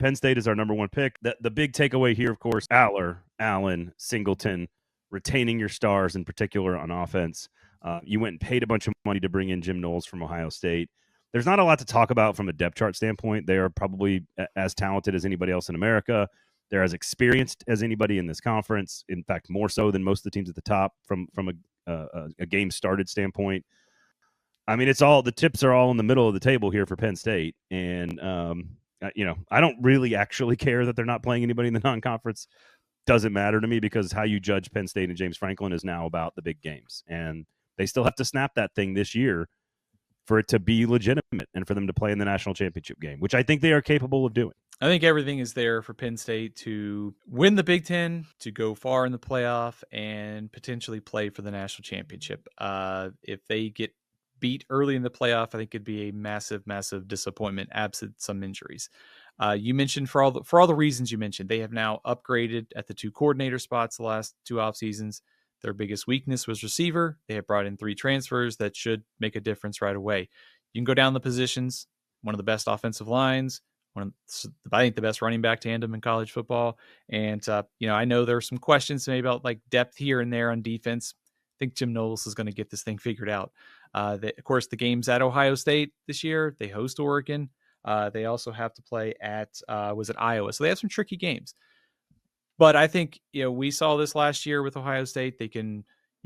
Penn State is our number one pick. The big takeaway here, of course, Allen, Singleton, retaining your stars in particular on offense. You went and paid a bunch of money to bring in Jim Knowles from Ohio State. There's not a lot to talk about from a depth chart standpoint. They are probably as talented as anybody else in America. They're as experienced as anybody in this conference. In fact, more so than most of the teams at the top from a game started standpoint. I mean, the tips are all in the middle of the table here for Penn State. And, I don't really actually care that they're not playing anybody in the non-conference. Doesn't matter to me because how you judge Penn State and James Franklin is now about the big games. And they still have to snap that thing this year for it to be legitimate and for them to play in the national championship game, which I think they are capable of doing. I think everything is there for Penn State to win the Big Ten, to go far in the playoff, and potentially play for the national championship. If they get beat early in the playoff, I think it'd be a massive, massive disappointment absent some injuries. You mentioned for all the reasons you mentioned, they have now upgraded at the 2 coordinator spots the last 2 off seasons. Their biggest weakness was receiver. They have brought in 3 transfers that should make a difference right away. You can go down the positions, one of the best offensive lines, I think the best running back tandem in college football. And, I know there are some questions maybe about like depth here and there on defense. I think Jim Knowles is going to get this thing figured out. Of course, the game's at Ohio State this year. They host Oregon. They also have to play at, Iowa? So they have some tricky games. But I think, we saw this last year with Ohio State. You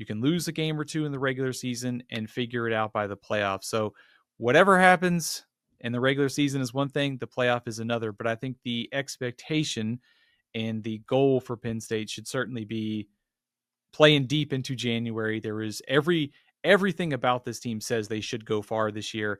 can lose a game or 2 in the regular season and figure it out by the playoffs. So whatever happens in the regular season is one thing, the playoff is another. But I think the expectation and the goal for Penn State should certainly be playing deep into January. There is everything about this team says they should go far this year.